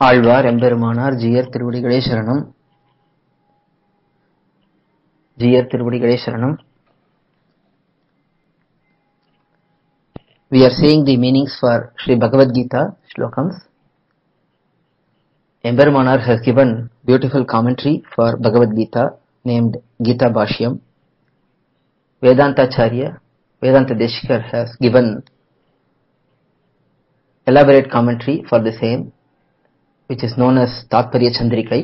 ஆழ்வார் எம்பெருமானார் ஜீயர் திருவடிகளே சரணம். ஜீயர் திருவடிகளே சரணம். We are saying the meanings for Sri Bhagavad Gita shlokams. Emberumanar has given beautiful commentary for Bhagavad Gita named Gita Bhashyam. Vedanta Acharya, Vedanta Deshikar has given elaborate commentary for the same, which is known as Tatparya Chandrikai.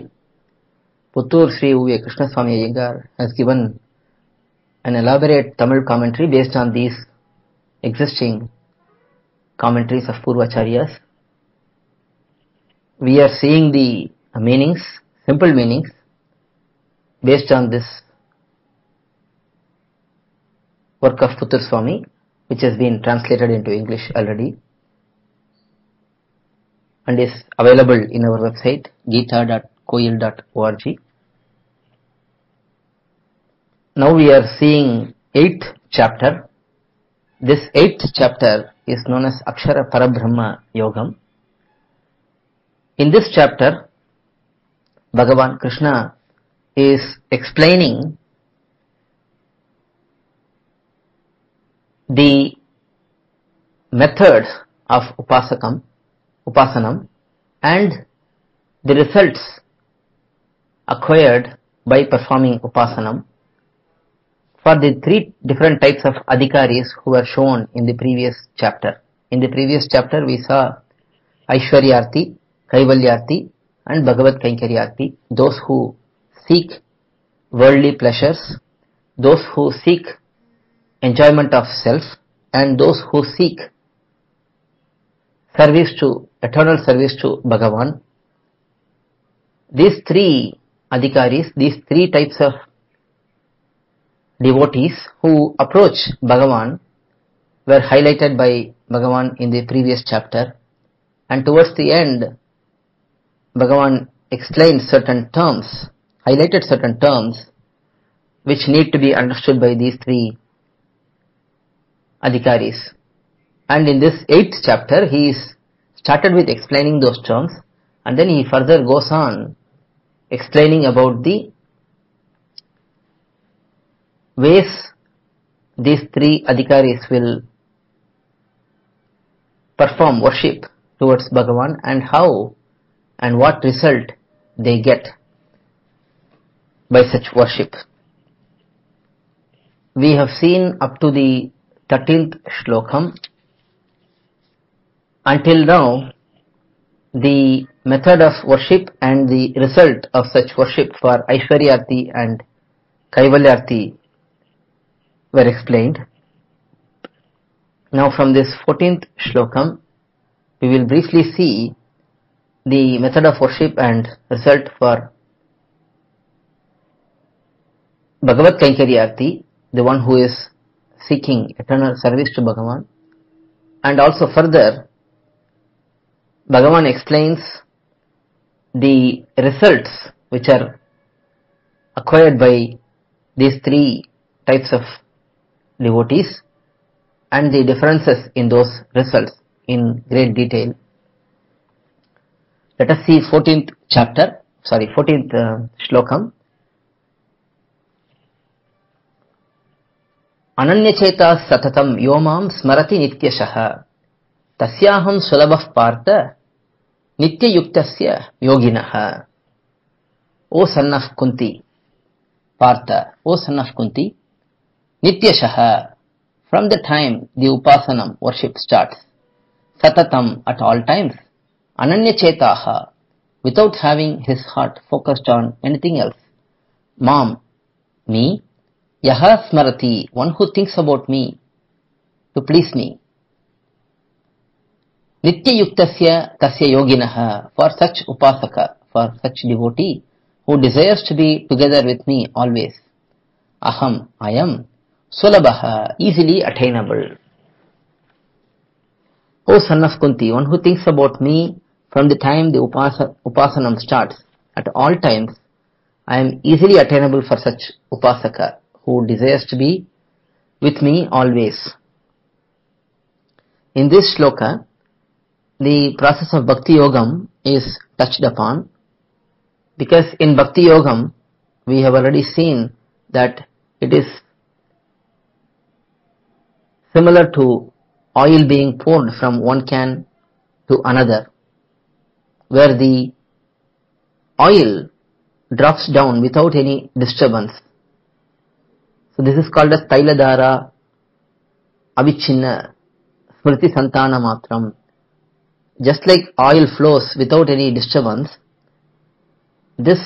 Puttur Sri U.A. Krishnaswamy Iyengar has given an elaborate Tamil commentary based on these existing commentaries of Purvacharyas. We are seeing the meanings, simple meanings, based on this work of Puttur Swami, which has been translated into English already and is available in our website geeta.koil.org. Now we are seeing 8th chapter. This 8th chapter is known as Akshara Parabrahma Yogam. In this chapter, Bhagavan Krishna is explaining the methods of Upasanam and the results acquired by performing Upasanam for the three different types of adhikaris who were shown in the previous chapter. In the previous chapter we saw Aishwaryarti, Kaivalyarti and Bhagavad Kainkaryarti, those who seek worldly pleasures, those who seek enjoyment of self, and those who seek eternal service to Bhagavan. These three adhikaris, these three types of devotees who approach Bhagavan were highlighted by Bhagavan in the previous chapter, and towards the end Bhagavan explained certain terms, highlighted certain terms which need to be understood by these three adhikaris. And in this 8th chapter he started with explaining those terms, and then he further goes on explaining about the ways these three adhikaris will perform worship towards Bhagavan and how and what result they get by such worship. We have seen up to the 13th shlokam. Until now, the method of worship and the result of such worship for Aishwaryarti and Kaivalyarti were explained. Now from this 14th shlokam, we will briefly see the method of worship and result for Bhagavad Kainkaryarti, the one who is seeking eternal service to Bhagavan, and also further Bhagavan explains the results which are acquired by these three types of devotees and the differences in those results in great detail. Let us see 14th shlokam. Ananyacheta satatam yomam smarati nityashaha tasyaham sulabah partha nityayuktasya yoginaha. O son of Kunti, Partha, O son of Kunti, nityashaha, from the time the Upasanam worship starts, satatam, at all times, ananyachetaha, without having his heart focused on anything else, mam, me, yaha smarati, one who thinks about me, to please me, nityayuktasya tasya yoginaha, for such upasaka, for such devotee, who desires to be together with me always, aham, I am, sulabaha, easily attainable. O son of Kunti, one who thinks about me from the time the Upasanam starts, at all times, I am easily attainable for such upasaka, who desires to be with me always. In this shloka, the process of Bhakti Yogam is touched upon, because in Bhakti Yogam we have already seen that it is similar to oil being poured from one can to another, where the oil drops down without any disturbance. So this is called as Tailadhara Avichinna Smriti Santana Matram. Just like oil flows without any disturbance, this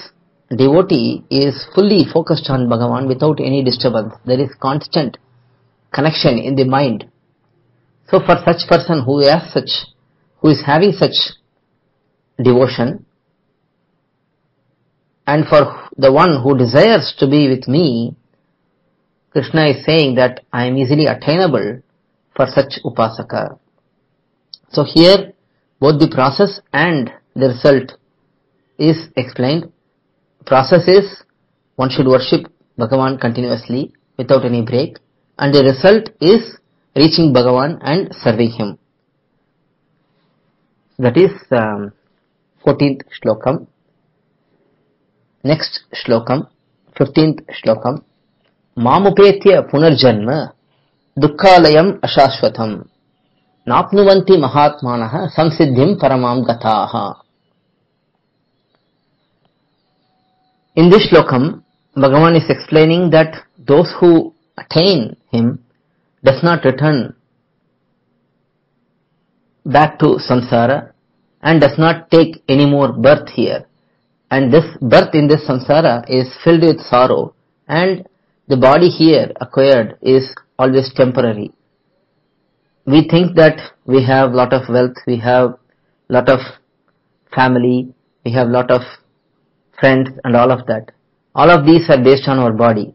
devotee is fully focused on Bhagavan without any disturbance. There is constant connection in the mind. So for such person who is having such devotion, and for the one who desires to be with me, Krishna is saying that I am easily attainable for such upasaka. So here both the process and the result is explained. Process is one should worship Bhagavan continuously without any break, and the result is reaching Bhagavan and serving him. That is 14th shlokam. Next shlokam, 15th shlokam. Mamupetya punarjanma dukkhalayam ashashvatam napnuvanti mahatmanaha samsiddhim paramam gataha. In this shlokam, Bhagavan is explaining that those who attain him does not return back to samsara and does not take any more birth here. And this birth in this samsara is filled with sorrow, and the body here acquired is always temporary. We think that we have lot of wealth, we have lot of family, we have lot of friends and all of that. All of these are based on our body.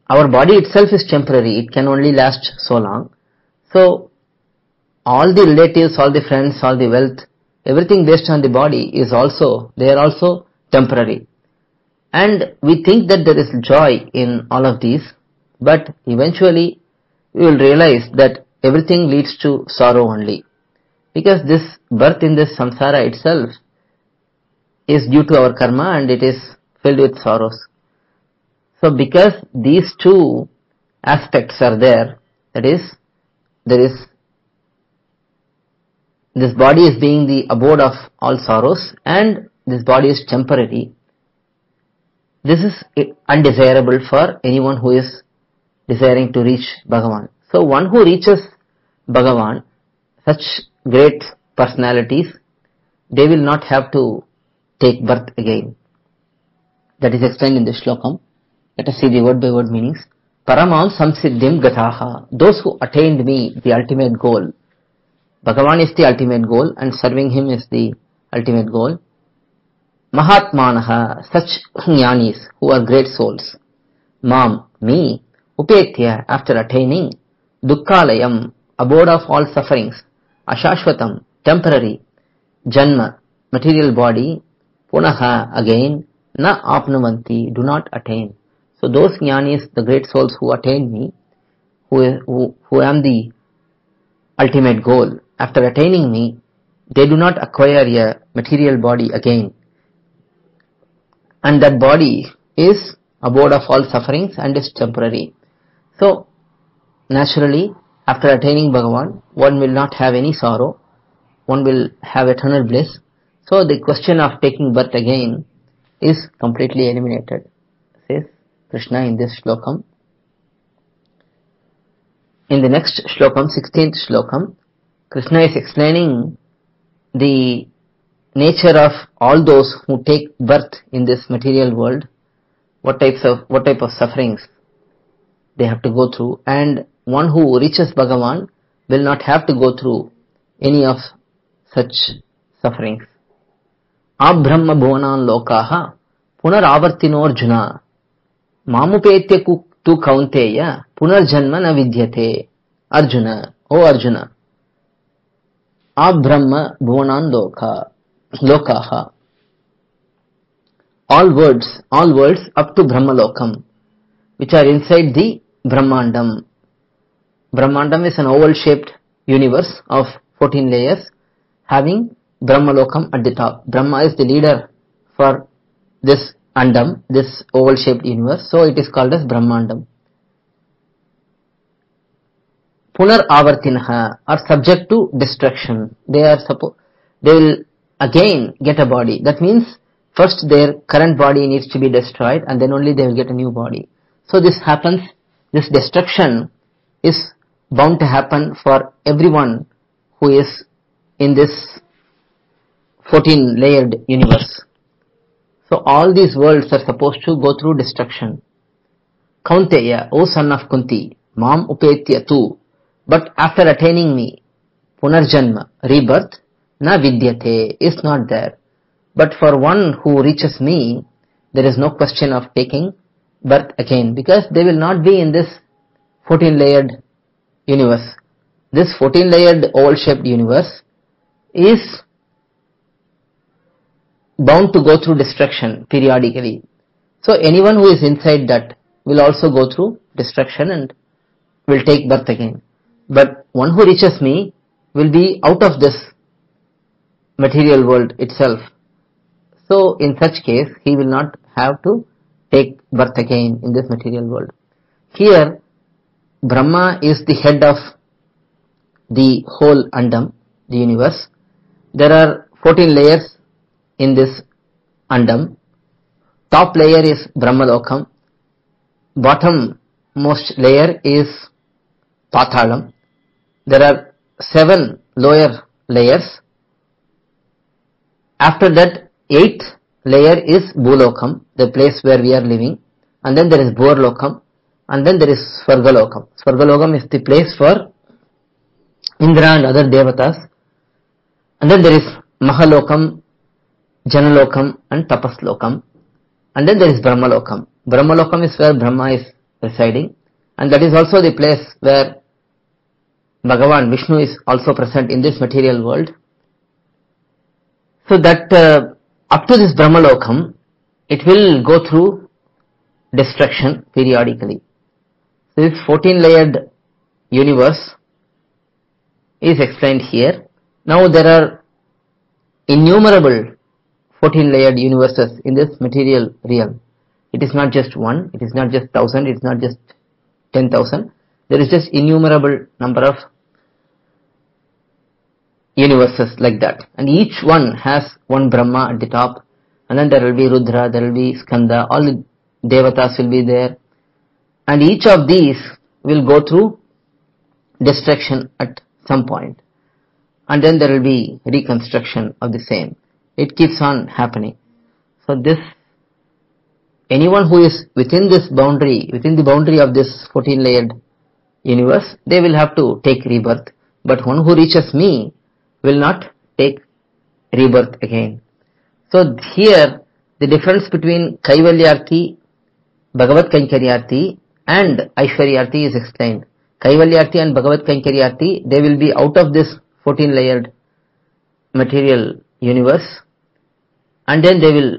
Our body itself is temporary, it can only last so long. So all the relatives, all the friends, all the wealth, everything based on the body is also, they are also temporary. And we think that there is joy in all of these, but eventually we will realize that everything leads to sorrow only. Because this birth in this samsara itself is due to our karma and it is filled with sorrows. So because these two aspects are there, that is, there is this body is being the abode of all sorrows and this body is temporary. This is undesirable for anyone who is desiring to reach Bhagavan. So one who reaches Bhagavan, such great personalities, they will not have to take birth again. That is explained in the shlokam. Let us see the word by word meanings. Paramam samsiddhim gataha. Those who attained me, the ultimate goal. Bhagavan is the ultimate goal and serving him is the ultimate goal. Mahatmanaha, such jnanis who are great souls. Mam, me, upetya, after attaining, dukkhalayam, abode of all sufferings, ashashvatam, temporary, janma, material body, punaha, again, na apnuvanti, do not attain. So those jnanis, the great souls who attain me, who am the ultimate goal, after attaining me, they do not acquire a material body again. And that body is abode of all sufferings and is temporary. So, naturally, after attaining Bhagavan, one will not have any sorrow, one will have eternal bliss. So the question of taking birth again is completely eliminated, says Krishna in this shlokam. In the next shlokam, 16th shlokam, Krishna is explaining the nature of all those who take birth in this material world, what type of sufferings they have to go through, and one who reaches Bhagavan will not have to go through any of such sufferings. Abrahma bhuvanan lokaha punaravartino arjuna mamupetya tu kaunteya punarjanma na vidyate. Arjuna, O Arjuna, Abrahma bhuvanan lokaha, all worlds up to Brahmalokam, which are inside the Brahmandam. Brahmandam is an oval shaped universe of 14 layers, having Brahmalokam at the top. Brahma is the leader for this Andam, this oval-shaped universe, so it is called as Brahmandam. Punar Avartinaha are subject to destruction. They will again get a body. That means first their current body needs to be destroyed and then only they will get a new body. So this happens, this destruction is bound to happen for everyone who is in this 14-layered universe. So all these worlds are supposed to go through destruction. Kaunteya, O son of Kunti, Mam Upetya tu, but after attaining me, Punarjanma, rebirth, na vidyate, is not there. But for one who reaches me, there is no question of taking birth again, because they will not be in this 14-layered universe. This 14-layered oval-shaped universe is bound to go through destruction periodically. So anyone who is inside that will also go through destruction and will take birth again. But one who reaches me will be out of this material world itself. So in such case, he will not have to take birth again in this material world. Here, Brahma is the head of the whole Andam, the universe. There are 14 layers in this Andam. Top layer is Brahmalokam. Bottom most layer is Patalam. There are 7 lower layers. After that, 8th layer is Bhulokam, the place where we are living. And then there is Bhurlokam. And then there is Svargalokam. Svargalokam is the place for Indra and other Devatas. And then there is Mahalokam, Janalokam and Tapaslokam. And then there is Brahmalokam. Brahmalokam is where Brahma is residing. And that is also the place where Bhagavan Vishnu is also present in this material world. So that up to this Brahmalokam, it will go through destruction periodically. This 14-layered universe is explained here. Now there are innumerable 14-layered universes in this material realm. It is not just one, it is not just 1,000, it is not just 10,000. There is just innumerable number of universes like that. And each one has one Brahma at the top. And then there will be Rudra, there will be Skanda, all the Devatas will be there. And each of these will go through destruction at some point. And then there will be reconstruction of the same. It keeps on happening. So this, anyone who is within this boundary, within the boundary of this 14-layered universe, they will have to take rebirth. But one who reaches me will not take rebirth again. So here, the difference between Kaivalyarti, Bhagavad Kainkariarti and Aishwaryarti is explained. Kaivalyarti and Bhagavad Kainkariarti, they will be out of this 14-layered material universe, and then they will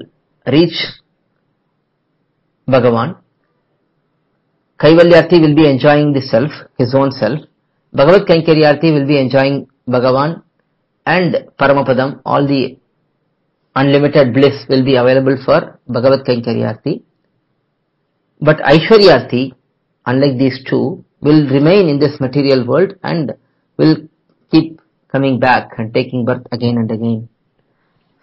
reach Bhagavan. Kaivalyarti will be enjoying the self, his own self. Bhagavad Kainkariarti will be enjoying Bhagavan and Paramapadam, all the unlimited bliss will be available for Bhagavad Kainkariarti. But Aishwaryarti, unlike these two, will remain in this material world and will keep coming back and taking birth again and again.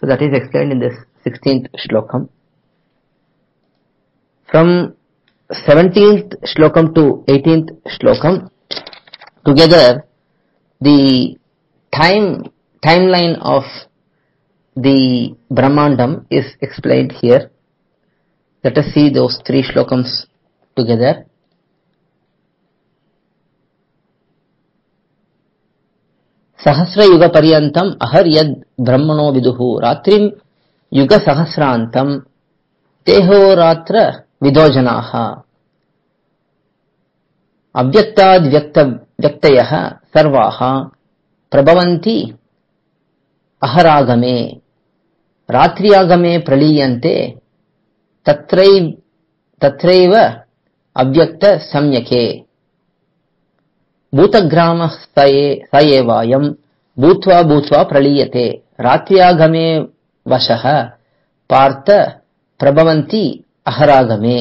So that is explained in this 16th Shlokam. From 17th Shlokam to 18th Shlokam, together the timeline of the Brahmandam is explained here. Let us see those 3 Shlokams together. Sahasra Yuga Paryantam Ahar Yad Brahmano Viduhu Ratrim Yuga Sahasrantam Teho Ratra Vidojanaha Abhyaktad Vyaktayaha Sarvaha Prabhavanti Aharagame Ratriagame Praliyante Tatraiva Abhyakta Samyake Bhutagrama Sayevayam भूत्वा भूत्वा प्रलीयते रात्र्यागमे वशः पार्थ प्रभवन्ति अहरागमे.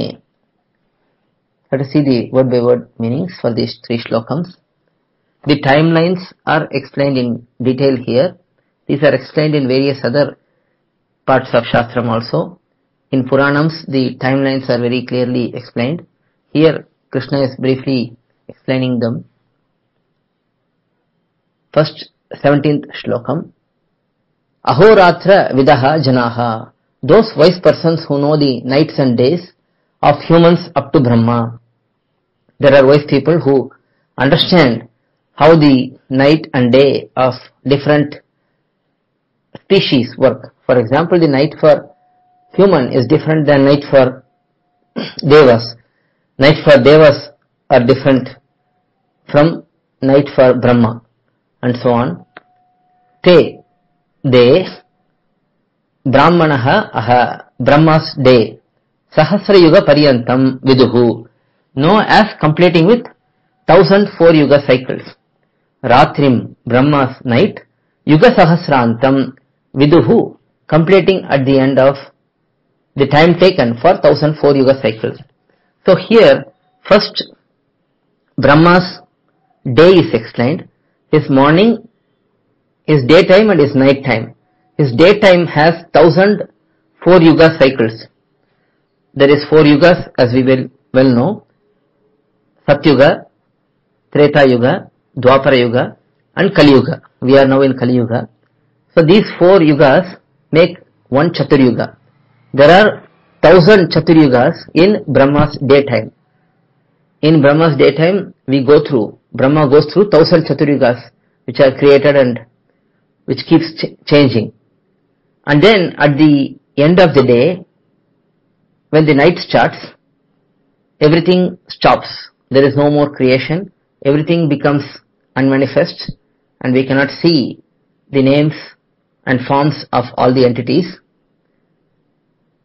Let us see the word by word meanings for these three shlokams. The timelines are explained in detail here. These are explained in various other parts of Shastram also. In Puranams, the timelines are very clearly explained. Here, Krishna is briefly explaining them. First, 17th shlokam. Ahoratra vidaha janaha. Those wise persons who know the nights and days of humans up to Brahma. There are wise people who understand how the night and day of different species work. For example, the night for human is different than night for devas. Night for devas are different from night for Brahma, and so on. They Brahmanaha aha, Brahma's day, Sahasra Yuga Paryantam Viduhu, know as completing with 1004 Yuga cycles. Ratrim, Brahma's night, Yuga Sahasrantam Viduhu, completing at the end of the time taken for 1004 Yuga cycles. So here, first Brahma's day is explained. His morning is daytime and his night time. His daytime has 1004 Yuga cycles. There is 4 Yugas as we well know. Satyuga, Treta Yuga, Dwapara Yuga and Kali Yuga. We are now in Kali Yuga. So these 4 Yugas make one Chaturyuga. There are 1000 Chaturyugas in Brahma's daytime. In Brahma's daytime, Brahma goes through 1000 Chaturyugas which are created and which keeps changing. And then at the end of the day, when the night starts, everything stops. There is no more creation. Everything becomes unmanifest and we cannot see the names and forms of all the entities.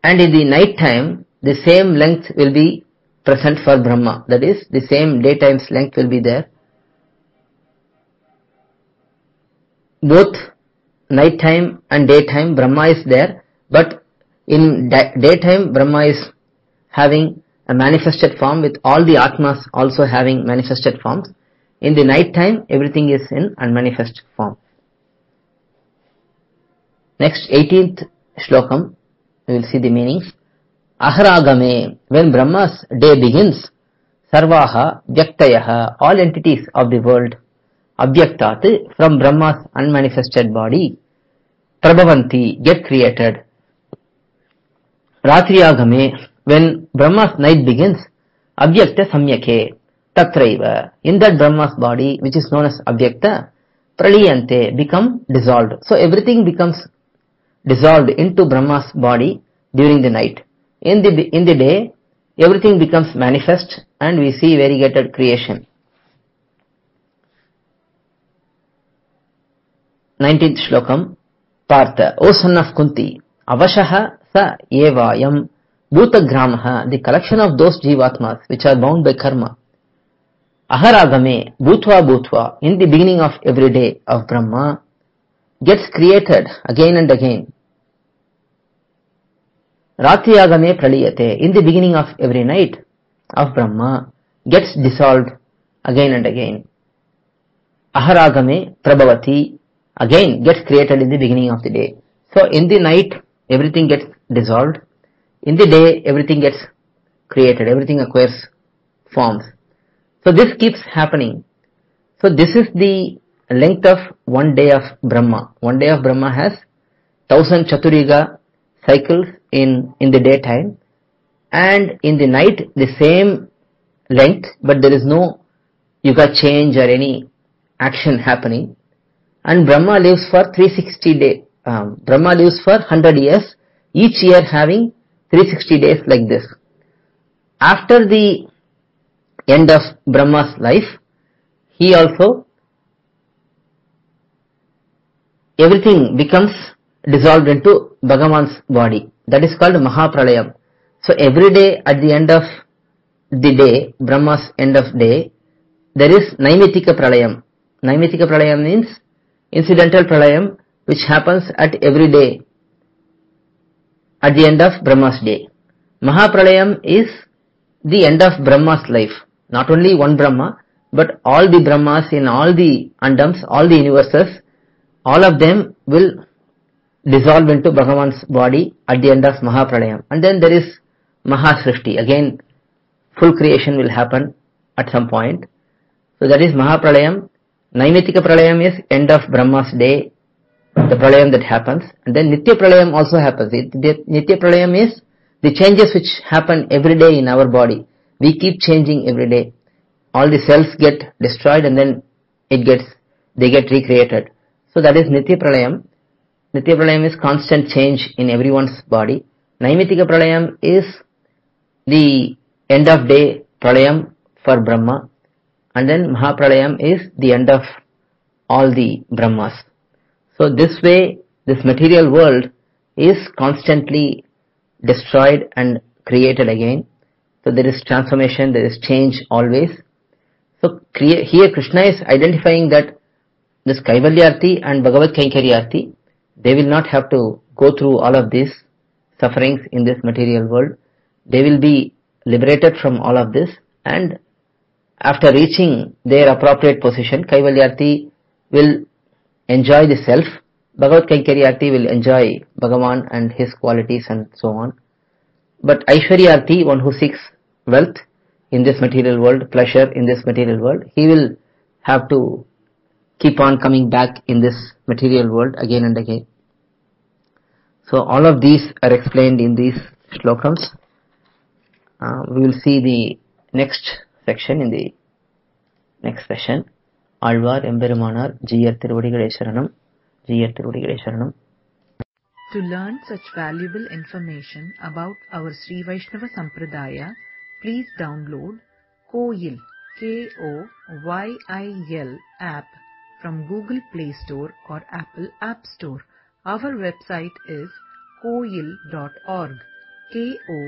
And in the night time, the same length will be present for Brahma. That is, the same daytime's length will be there. Both night time and daytime, Brahma is there, but in daytime, Brahma is having a manifested form with all the Atmas also having manifested forms. In the night time, everything is in unmanifest form. Next, 18th shlokam, we will see the meanings. Aharagame, when Brahma's day begins, Sarvaha Vyaktayaha, all entities of the world, Abhyaktat, from Brahma's unmanifested body, Prabhavanti, get created. Ratriyagame, when Brahma's night begins, Abhyakta Samyake, Tatraiva, in that Brahma's body, which is known as Abhyakta, Praliyante, become dissolved. So everything becomes dissolved into Brahma's body during the night. In the day, everything becomes manifest and we see variegated creation. 19th shlokam. Partha, O son of Kunti, Avashaha sa evayam bhutagramaha, the collection of those jivatmas which are bound by karma. Aharagame, bhutva bhutva, in the beginning of every day of Brahma, gets created again and again. Ratriyagame praliyate, in the beginning of every night of Brahma, gets dissolved again and again. Aharagame prabhavati, again gets created in the beginning of the day. So in the night, everything gets dissolved. In the day, everything gets created, everything acquires forms. So this keeps happening. So this is the length of one day of Brahma. One day of Brahma has 1000 Chaturyuga cycles in the daytime, and in the night the same length, but there is no yuga change or any action happening. And Brahma lives for 360 days. Brahma lives for 100 years, each year having 360 days like this. After the end of Brahma's life, he also, everything becomes dissolved into Bhagavan's body. That is called Mahapralayam. So every day at the end of the day, Brahma's end of day, there is Naimitika Pralayam. Naimitika Pralayam means incidental pralayam which happens at every day at the end of Brahma's day. Mahapralayam is the end of Brahma's life. Not only one Brahma, but all the Brahmas in all the Andams, all the universes, all of them will dissolve into Bhagavan's body at the end of Mahapralayam. And then there is Mahasrishti. Again, full creation will happen at some point. So that is Mahapralayam. Naimitika Pralayam is end of Brahma's day, the Pralayam that happens. And then Nitya Pralayam also happens. Nitya Pralayam is the changes which happen every day in our body. We keep changing every day. All the cells get destroyed and then they get recreated. So that is Nitya Pralayam. Nitya Pralayam is constant change in everyone's body. Naimitika Pralayam is the end of day Pralayam for Brahma. And then Mahapralayam is the end of all the Brahmas. So this way, this material world is constantly destroyed and created again. So there is transformation, there is change always. So here Krishna is identifying that this Kaivalyarti and Bhagavad Kaikariyarti, they will not have to go through all of these sufferings in this material world. They will be liberated from all of this, and after reaching their appropriate position, Kaivalyarti will enjoy the self, Bhagavad Kaikariyarti will enjoy Bhagavan and his qualities and so on. But Aishwaryarti, one who seeks wealth in this material world, pleasure in this material world, he will have to keep on coming back in this material world again and again. So all of these are explained in these shlokams. We will see the next section in the next session. Alvar Emberimanar Jiyar Tiruvadigalai Sharanam, Jiyar Tiruvadigalai Sharanam. To learn such valuable information about our Sri Vaishnava Sampradaya, please download Koyil, K-O-Y-I-L app from Google Play Store or Apple App Store. Our website is koyil.org, Koyil.org.